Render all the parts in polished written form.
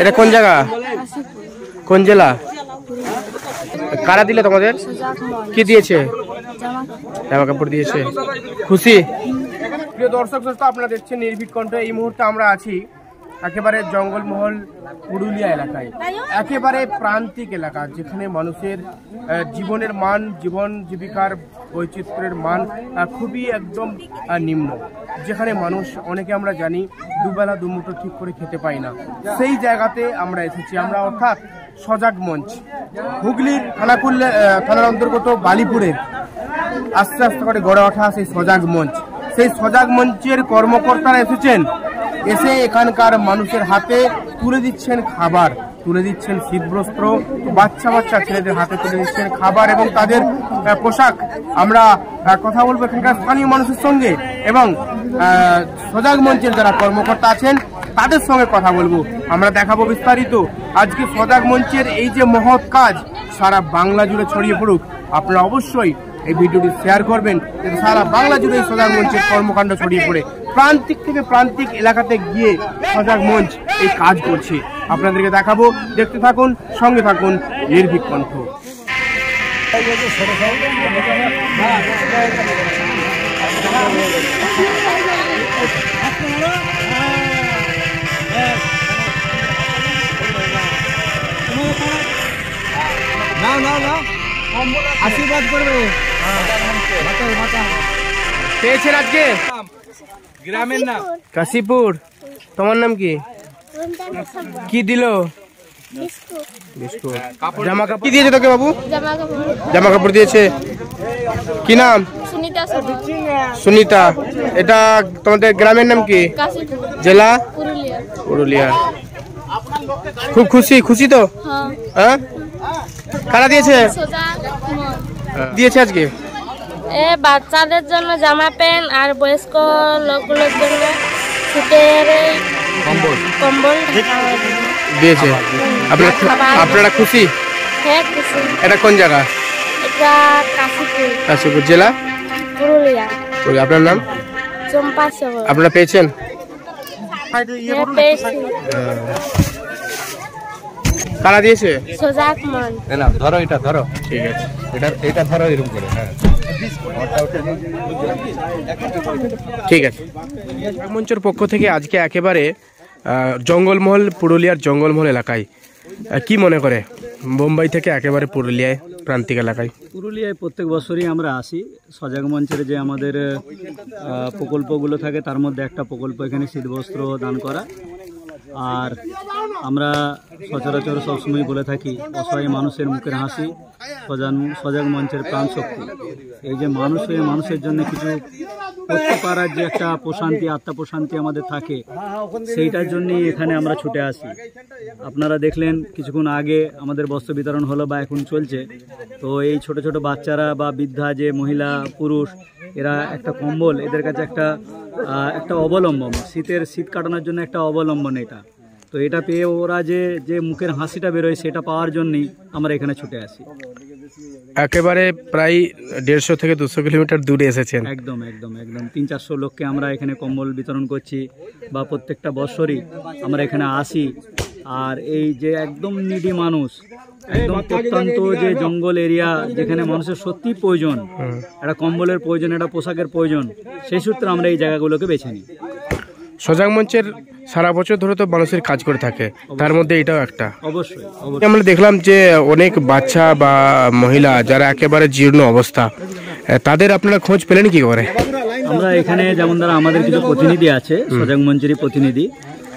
এটা কোন জায়গা, কোন জেলা? কারা দিলে তোমাদের? কি দিয়েছে? জামা কাপড় দিয়েছে। খুশি? প্রিয় দর্শক শ্রোতা, আপনারা দেখছেন নির্ভীক কণ্ঠ। এই মুহূর্তে আমরা আছি একেবারে জঙ্গলমহল পুরুলিয়া এলাকায়, একেবারে প্রান্তিক এলাকা, যেখানে মানুষের জীবনের মান, জীবন জীবিকার বৈচিত্র্যের মান খুবই একদম নিম্ন, যেখানে মানুষ অনেকে আমরা জানি দুবেলা দুমুঠো ঠিক করে খেতে পাই না। সেই জায়গাতে আমরা এসেছি, আমরা অর্থাৎ সজাগ মঞ্চ, হুগলির থানার অন্তর্গত বালিপুরের আস্তে আস্তে করে গড়ে ওঠা সেই সজাগ মঞ্চ। সেই সজাগ মঞ্চের কর্মকর্তারা এসেছেন, এসে এখানকার মানুষের হাতে তুলে দিচ্ছেন খাবার, তুলে দিচ্ছেন শীতবস্ত্র, বাচ্চা বাচ্চা ছেলেদের হাতে তুলে দিচ্ছেন খাবার এবং তাদের পোশাক। আমরা কথা বলবো এখানকার স্থানীয় মানুষের সঙ্গে এবং সজাগ মঞ্চের যারা কর্মকর্তা আছেন তাদের সঙ্গে কথা বলবো। আমরা দেখাবো বিস্তারিত আজকে সজাগ মঞ্চের এই যে মহৎ কাজ সারা বাংলা জুড়ে ছড়িয়ে পড়ুক। আপনারা অবশ্যই এই ভিডিওটি শেয়ার করবেন, যাতে সারা বাংলা জুড়ে এই সজাগ মঞ্চের কর্মকাণ্ড ছড়িয়ে পড়ে। প্রান্তিক থেকে প্রান্তিক এলাকাতে গিয়ে সজাগ মঞ্চ এই কাজ করছে, আপনাদেরকে দেখাবো। দেখতে থাকুন, সঙ্গে থাকুন নির্ভীক কণ্ঠ। আশীর্বাদ করবে। পেয়েছেন আজকে? গ্রামের নাম কাশীপুর। তোমার নাম কি? কি দিল? বিস্কুট। জামা কাপড় কি দিয়েছে তোকে বাবু? জামা কাপড় দিয়েছে। কি নাম? সুনিতা। এটা তোমাদের গ্রামের নাম কি? জেলা? পুরুলিয়া। খুব খুশি? খুশি তো? হ্যাঁ। কারা দিয়েছে? দিয়েছে আজকে বাচ্চাদের জন্য জামা প্যান্ট আর বয়স্ক লোকগুলোর জন্য শীতের কম্বল দিয়েছে। আপনারা খুশি? হ্যাঁ খুশি। এটা কোন জায়গা? এটা কাশীপুর। কাশীপুর জেলা? পুরুলিয়া। আপনার নাম? চম্পা সগর। আপনারা পেয়েছেন? কারা দিয়েছে? সজাগ মন। না ধরো, এটা ধরো। ঠিক আছে, এটা ধরো এরকম করে। হ্যাঁ ঠিক আছে। মঞ্চের পক্ষ থেকে আজকে একেবারে জঙ্গলমহল, পুরুলিয়ার জঙ্গলমহল এলাকায় কি মনে করে বোম্বাই থেকে একেবারে পুরুলিয়ায় প্রান্তিক এলাকায়? পুরুলিয়ায় প্রত্যেক বছরই আমরা আসি। সজাগ মঞ্চের যে আমাদের প্রকল্পগুলো থাকে তার মধ্যে একটা প্রকল্প এখানে শীতবস্ত্র দান করা। আর আমরা সচরাচর সবসময় বলে থাকি অসহায় মানুষের মুখের হাসি সজাগ মঞ্চের প্রাণ শক্তি। এই যে মানুষের জন্য কিছু করতে পারার যে একটা প্রশান্তি, আত্মা প্রশান্তি আমাদের থাকে, সেইটার জন্যই এখানে আমরা ছুটে আসি। আপনারা দেখলেন কিছুক্ষণ আগে আমাদের বস্ত্র বিতরণ হলো বা এখন চলছে। তো এই ছোট ছোট বাচ্চারা বা বৃদ্ধা যে মহিলা পুরুষ, এরা একটা কম্বল এদের কাছে একটা অবলম্বন, শীত কাটানোর জন্য একটা অবলম্বন এটা। তো এটা পেয়ে ওরা যে মুখের হাসিটা বেরোয় সেটা পাওয়ার জন্যই আমরা এখানে ছুটে আসি। একেবারে প্রায় 150 থেকে 200 কিলোমিটার দূরে এসেছেন। একদম 300-400 লোককে আমরা এখানে কম্বল বিতরণ করছি বা প্রত্যেকটা বছরই আমরা এখানে আসি। আর এই যে একদম নিডি মানুষ, একদম প্রত্যন্ত যে জঙ্গল এরিয়া যেখানে মানুষের সত্যি প্রয়োজন, একটা কম্বলের প্রয়োজন, একটা পোশাকের প্রয়োজন, সেই সূত্রে আমরা এই জায়গাগুলোকে বেছে নিই। সজাগ মঞ্চের সারা বছর ধরে তো মানুষের কাজ করে থাকে, তার মধ্যে এটাও একটা। অবশ্যই আমরা দেখলাম যে অনেক বাচ্চা বা মহিলা যারা একেবারে জীর্ণ অবস্থা, তাদের আপনারা খোঁজ পেলেন কি করে? আমরা এখানে যেমন ধরো আমাদের কিছু প্রতিনিধি আছে, সজাগ মঞ্চেরই প্রতিনিধি,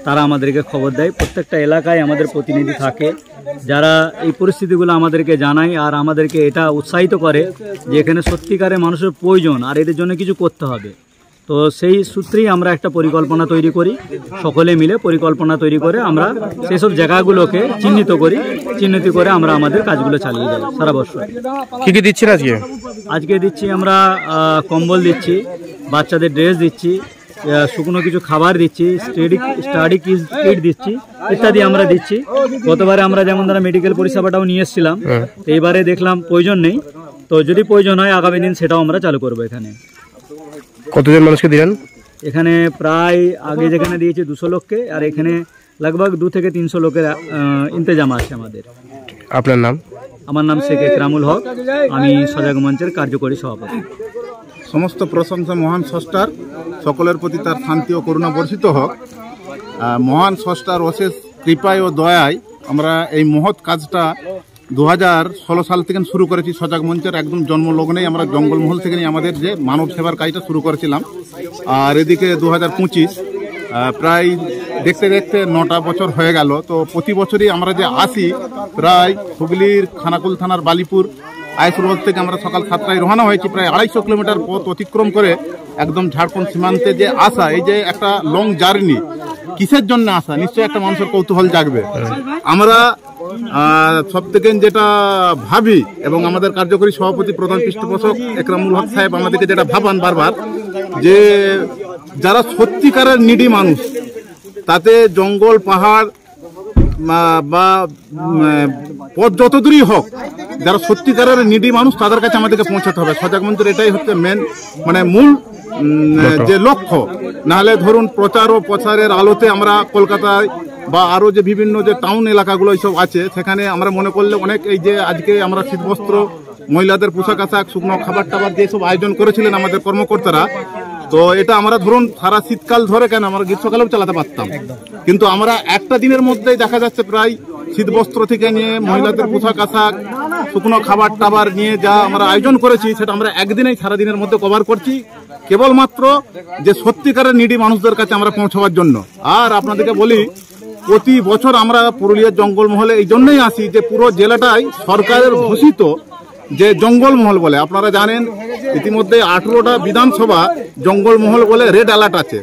তারা আমাদেরকে খবর দেয়। প্রত্যেকটা এলাকায় আমাদের প্রতিনিধি থাকে যারা এই পরিস্থিতিগুলো আমাদেরকে জানায় আর আমাদেরকে এটা উৎসাহিত করে যে এখানে সত্যিকারে মানুষের প্রয়োজন আর এদের জন্য কিছু করতে হবে। তো সেই সূত্রেই আমরা একটা পরিকল্পনা তৈরি করি, সকলে মিলে পরিকল্পনা তৈরি করে আমরা সেই সব জায়গাগুলোকে চিহ্নিত করে আমরা আমাদের কাজগুলো চালিয়ে যাই সারা বছর। কি কি দিচ্ছেন আজকে দিচ্ছি আমরা কম্বল দিচ্ছি, বাচ্চাদের ড্রেস দিচ্ছি, শুকনো কিছু খাবার দিচ্ছি, স্টাডি কিট দিচ্ছি ইত্যাদি আমরা দিচ্ছি। গতবারে আমরা যেমন ধরো মেডিকেল পরিষেবাটাও নিয়ে এসেছিলাম, এইবারে দেখলাম প্রয়োজন নেই, তো যদি প্রয়োজন হয় আগামী দিন সেটাও আমরা চালু করবো এখানে। কতজন মানুষকে দিলেন? এখানে প্রায় আগে যেখানে দিয়েছে 200 লোককে, আর এখানে लगभग 2 থেকে 300 লোকের ইন্তজাম আছে আমাদের। আপনার নাম? আমার নাম শেখ একরামুল হক, আমি সজাগ মঞ্চের কার্যকরী সভাপতি। সমস্ত প্রশংসা মহান স্রষ্টার, সকলের প্রতি তার শান্তি ও করুণা বর্ষিত হোক। মহান স্রষ্টার অশেষ কৃপায় ও দয়ায় আমরা এই মহৎ কাজটা 2016 সাল থেকে শুরু করেছি। সজাগ মঞ্চের একদম জন্মলগ্নেই আমরা জঙ্গলমহল থেকে নিয়ে আমাদের যে মানব সেবার কাজটা শুরু করেছিলাম। আর এদিকে 2025 প্রায় দেখতে দেখতে 9টা বছর হয়ে গেল। তো প্রতি বছরই আমরা যে আসি, প্রায় হুগলির খানাকুল থানার বালিপুর আইসরোড থেকে আমরা সকাল 7টায় রওনা হয়েছি, প্রায় 250 কিলোমিটার পথ অতিক্রম করে একদম ঝাড়খণ্ড সীমান্তে যে আসা, এই যে একটা লং জার্নি, কিসের জন্য আসা নিশ্চয়ই একটা মানুষের কৌতূহল জাগবে। আমরা সব থেকে যেটা ভাবি এবং আমাদের কার্যকরী সভাপতি প্রধান পৃষ্ঠপোষক একরামুল হক সাহেব আমাদেরকে যেটা ভাবান বারবার, যে যারা সত্যিকারের নিডি মানুষ, তাতে জঙ্গল পাহাড় বা পথ যত দূরই হোক, যারা সত্যিকারের নিডি মানুষ তাদের কাছে আমাদেরকে পৌঁছাতে হবে। সজাগ মঞ্চের এটাই হচ্ছে মেন মূল যে লক্ষ্য। নাহলে ধরুন প্রচার ও প্রচারের আলোতে আমরা কলকাতায় বা আরো যে বিভিন্ন যে টাউন এলাকাগুলো এইসব আছে, সেখানে আমরা মনে করলে অনেক, এই যে আজকে আমরা শীতবস্ত্র, মহিলাদের পোশাক আশাক, শুকনো খাবার টাবার দিয়ে সব আয়োজন করেছিলেন আমাদের কর্মকর্তারা, তো এটা আমরা ধরুন সারা শীতকাল ধরে কেন আমরা গ্রীষ্মকালেও চালাতে পারতাম, কিন্তু আমরা একটা দিনের মধ্যেই দেখা যাচ্ছে প্রায় শীতবস্ত্র থেকে নিয়ে মহিলাদের পোশাক আশাক, শুকনো খাবার টাবার নিয়ে যা আমরা আয়োজন করেছি, সেটা আমরা একদিনেই সারাদিনের মধ্যে কভার করছি, কেবলমাত্র যে সত্যিকারের নিডি মানুষদের কাছে আমরা পৌঁছাবার জন্য। আর আপনাদেরকে বলি, প্রতি বছর আমরা পুরুলিয়ার জঙ্গলমহলে এই জন্যই আসি যে পুরো জেলাটাই সরকারের ঘোষিত যে জঙ্গলমহল বলে। আপনারা জানেন ইতিমধ্যে 18টা বিধানসভা জঙ্গলমহল বলে রেড অ্যালার্ট আছে।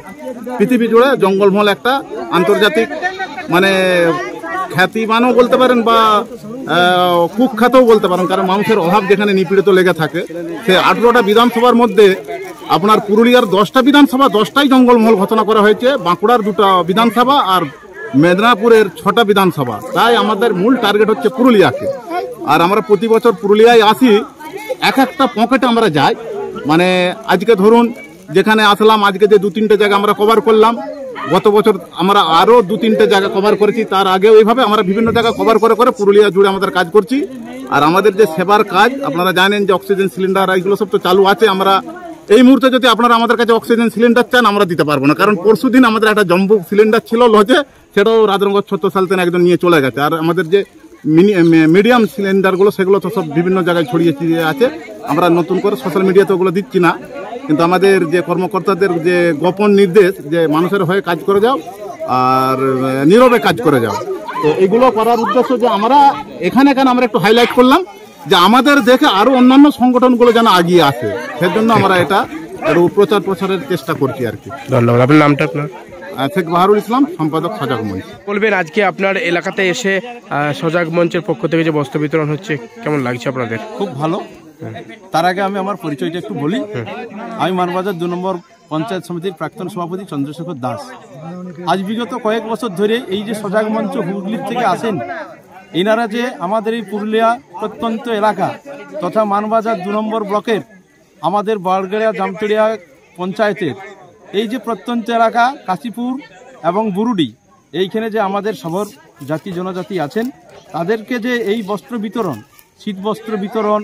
পৃথিবী জুড়ে জঙ্গলমহল একটা আন্তর্জাতিক খ্যাতিমানও বলতে পারেন বা কুখ্যাতও বলতে পারেন, কারণ মানুষের অভাব যেখানে নিপীড়িত লেগে থাকে। সে 18টা বিধানসভার মধ্যে আপনার পুরুলিয়ার 10টা বিধানসভা, 10টাই জঙ্গলমহল ঘোষণা করা হয়েছে, বাঁকুড়ার 2টা বিধানসভা আর মেদিনীপুরের 6টা বিধানসভা। তাই আমাদের মূল টার্গেট হচ্ছে পুরুলিয়াকে। আর আমরা প্রতি বছর পুরুলিয়ায় আসি, এক একটা পকেটে আমরা যাই। আজকে ধরুন যেখানে আসলাম, আজকে যে 2-3টে জায়গা আমরা কভার করলাম, গত বছর আমরা আরো 2-3টে জায়গা কভার করেছি, তার আগে ওইভাবে আমরা বিভিন্ন জায়গা কভার করে করে পুরুলিয়া জুড়ে আমাদের কাজ করছি। আর আমাদের যে সেবার কাজ, আপনারা জানেন যে অক্সিজেন সিলিন্ডার এইগুলো সব তো চালু আছে। আমরা এই মুহূর্তে যদি আপনারা আমাদের কাছে অক্সিজেন সিলিন্ডার চান, আমরা দিতে পারবো না, কারণ পরশুদিন আমাদের একটা জম্বু সিলিন্ডার ছিল লজে, সেটাও রাজনগর 76 সাল থেকে একজন নিয়ে চলে গেছে। আর আমাদের যে মিডিয়াম সিলিন্ডারগুলো, সেগুলো তো সব বিভিন্ন জায়গায় ছড়িয়ে ছিটিয়ে আছে। আমরা নতুন করে সোশ্যাল মিডিয়াতে ওগুলো দিচ্ছি না, কিন্তু আমাদের যে কর্মকর্তাদের যে গোপন নির্দেশ যে মানুষের হয়ে কাজ করে যাও আর নীরবে কাজ করে যাও, তো এগুলো করার উদ্দেশ্য যে আমরা এখানে আমরা একটু হাইলাইট করলাম যে আমাদের দেখে আরো অন্যান্য সংগঠনগুলো যেন এগিয়ে আসে, সেজন্য আমরা এটা আরো প্রচারের চেষ্টা করছি আর কি। ধন্যবাদ। আপনার নামটা? আপনার? শেখ বাহারুল ইসলাম, সম্পাদক সজাগ মঞ্চ। বলবেন আজকে আপনার এলাকাতে এসে সজাগ মঞ্চের পক্ষ থেকে যে বস্ত্র বিতরণ হচ্ছে, কেমন লাগছে আপনাদের? খুব ভালো। তার আগে আমি আমার পরিচয়টা একটু বলি। আমি মানবাজার 2 নম্বর পঞ্চায়েত সমিতির প্রাক্তন সভাপতি চন্দ্রশেখর দাস। আজ বিগত কয়েক বছর ধরে এই যে সজাগ মঞ্চ হুগলির থেকে আসেন, এনারা যে আমাদের এই পুরুলিয়া প্রত্যন্ত এলাকা তথা মানবাজার 2 নম্বর ব্লকের আমাদের বারগাড়িয়া জামতড়িয়া পঞ্চায়েতের এই যে প্রত্যন্ত এলাকা কাশীপুর এবং বুরুডি, এইখানে যে আমাদের সবর জাতি জনজাতি আছেন, তাদেরকে যে এই বস্ত্র বিতরণ, শীত বস্ত্র বিতরণ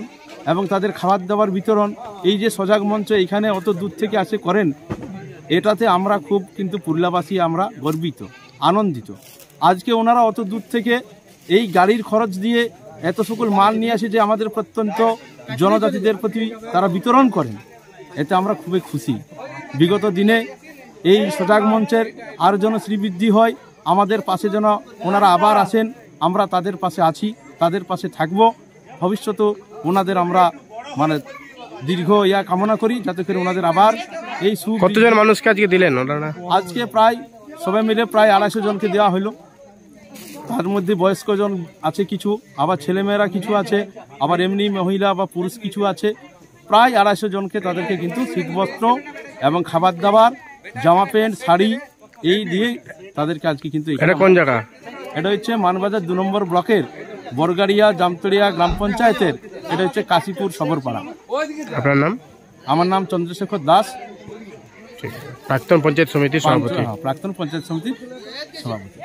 এবং তাদের খাবার দাবার বিতরণ, এই যে সজাগ মঞ্চ এইখানে অত দূর থেকে আসে করেন, এটাতে আমরা খুব কিন্তু পুরুলিয়াবাসী আমরা গর্বিত, আনন্দিত। আজকে ওনারা অত দূর থেকে এই গাড়ির খরচ দিয়ে এত সকল মাল নিয়ে আসে যে আমাদের প্রত্যন্ত জনজাতিদের প্রতি তারা বিতরণ করেন, এতে আমরা খুবই খুশি। বিগত দিনে এই সজাগ মঞ্চের আরও যেন শ্রীবৃদ্ধি হয়, আমাদের পাশে যেন ওনারা আবার আসেন, আমরা তাদের পাশে আছি, তাদের পাশে থাকব। ভবিষ্যতে ওনাদের আমরা দীর্ঘ কামনা করি, যাতে করে ওনাদের আবার এই কতজন মানুষকে আজকে দিলেন ওনারা? আজকে প্রায় সবাই মিলে প্রায় 250 জনকে দেওয়া হলো। তার মধ্যে বয়স্ক জন আছে কিছু, আবার ছেলেমেয়েরা কিছু আছে, আবার এমনি মহিলা বা পুরুষ কিছু আছে। প্রায় 250 জনকে তাদেরকে কিন্তু শীতবস্ত্র এবং খাবার দাবার, জামা প্যান্ট, শাড়ি এই দিয়ে তাদেরকে আজকে কিন্তু। এটা কোন জায়গা? এটা হচ্ছে মানবাজার 2 নম্বর ব্লকের বরগাড়িয়া জামতড়িয়া গ্রাম পঞ্চায়েতের, এটা হচ্ছে কাশীপুর সবরপাড়া। আপনার নাম? আমার নাম চন্দ্রশেখর দাস। ঠিক আছে। প্রাক্তন পঞ্চায়েত সমিতির সভাপতি। প্রাক্তন পঞ্চায়েত সমিতির সভাপতি।